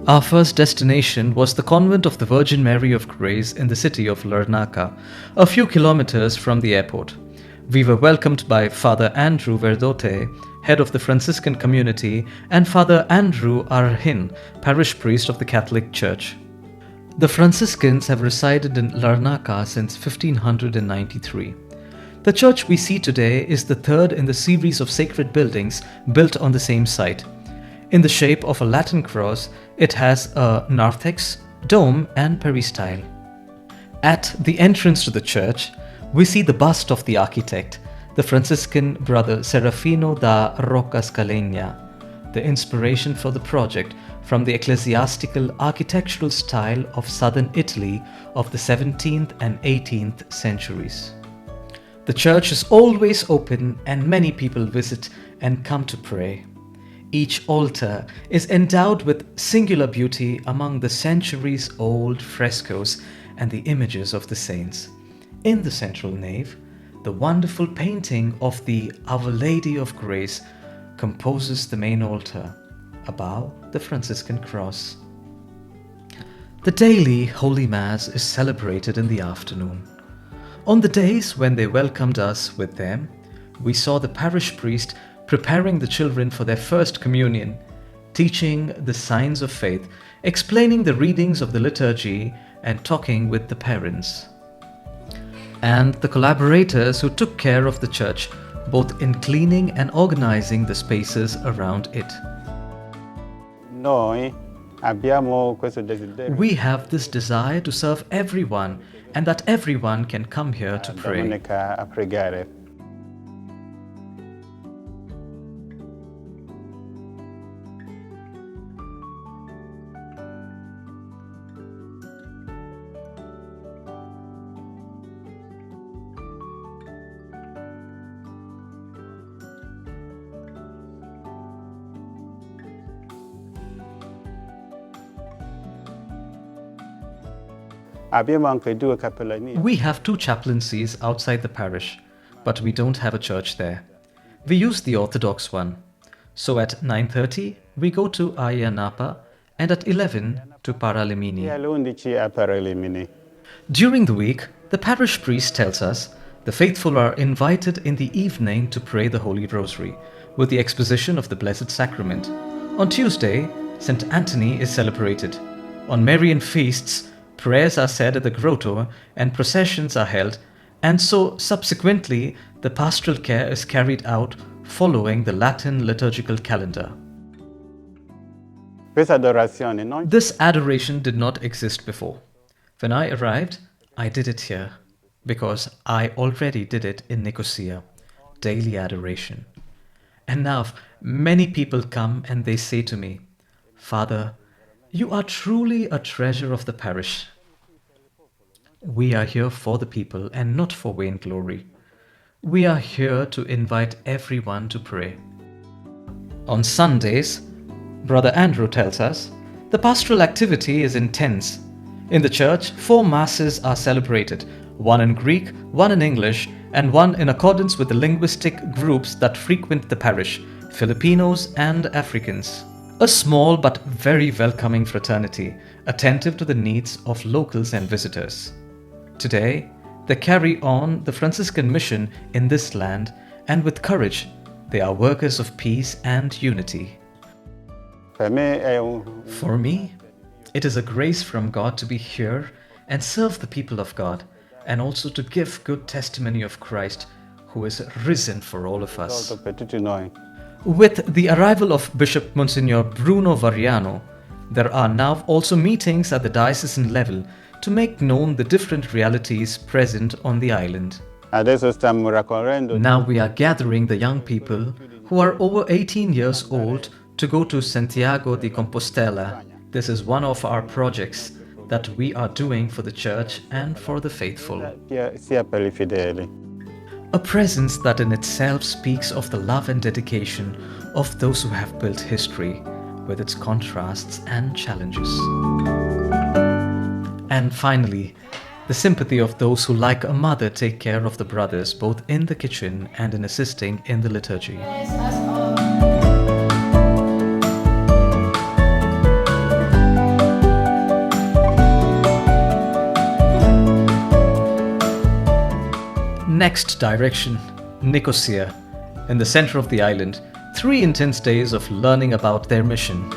Our first destination was the convent of the Virgin Mary of Grace in the city of Larnaca, a few kilometers from the airport. We were welcomed by Father Andrew Verdote, head of the Franciscan community, and Father Andrew Arhin, parish priest of the Catholic Church. The Franciscans have resided in Larnaca since 1593. The church we see today is the third in the series of sacred buildings built on the same site. In the shape of a Latin cross, it has a narthex, dome, and peristyle. At the entrance to the church, we see the bust of the architect, the Franciscan brother Serafino Da Roccascalegna, the inspiration for the project from the ecclesiastical architectural style of southern Italy of the 17th and 18th centuries. The church is always open and many people visit and come to pray. Each altar is endowed with singular beauty among the centuries-old frescoes and the images of the saints. In the central nave, the wonderful painting of the Our Lady of Grace composes the main altar, above the Franciscan cross. The daily Holy Mass is celebrated in the afternoon. On the days when they welcomed us with them, we saw the parish priest preparing the children for their first communion, teaching the signs of faith, explaining the readings of the liturgy, and talking with the parents. And the collaborators who took care of the church, both in cleaning and organizing the spaces around it. We have this desire to serve everyone and that everyone can come here to pray. We have two chaplaincies outside the parish, but we don't have a church there. We use the Orthodox one. So at 9:30 we go to Aia Napa and at 11 to Paralimini. During the week, the parish priest tells us the faithful are invited in the evening to pray the Holy Rosary with the exposition of the Blessed Sacrament. On Tuesday, St. Anthony is celebrated. On Marian feasts, prayers are said at the grotto and processions are held, and so subsequently the pastoral care is carried out following the Latin liturgical calendar. This adoration did not exist before. When I arrived, I did it here, because I already did it in Nicosia, daily adoration. And now many people come and they say to me, "Father, you are truly a treasure of the parish." We are here for the people and not for vainglory. We are here to invite everyone to pray. On Sundays, Brother Andrew tells us, the pastoral activity is intense. In the church, 4 masses are celebrated, one in Greek, one in English, and one in accordance with the linguistic groups that frequent the parish, Filipinos and Africans. A small but very welcoming fraternity, attentive to the needs of locals and visitors. Today, they carry on the Franciscan mission in this land, and with courage, they are workers of peace and unity. For me, it is a grace from God to be here and serve the people of God, and also to give good testimony of Christ, who is risen for all of us. With the arrival of Bishop Monsignor Bruno Variano, there are now also meetings at the diocesan level to make known the different realities present on the island. Now we are gathering the young people who are over 18 years old to go to Santiago de Compostela. This is one of our projects that we are doing for the church and for the faithful. A presence that in itself speaks of the love and dedication of those who have built history, with its contrasts and challenges. And finally, the sympathy of those who, like a mother, take care of the brothers both in the kitchen and in assisting in the liturgy. Next direction, Nicosia. In the center of the island, 3 intense days of learning about their mission.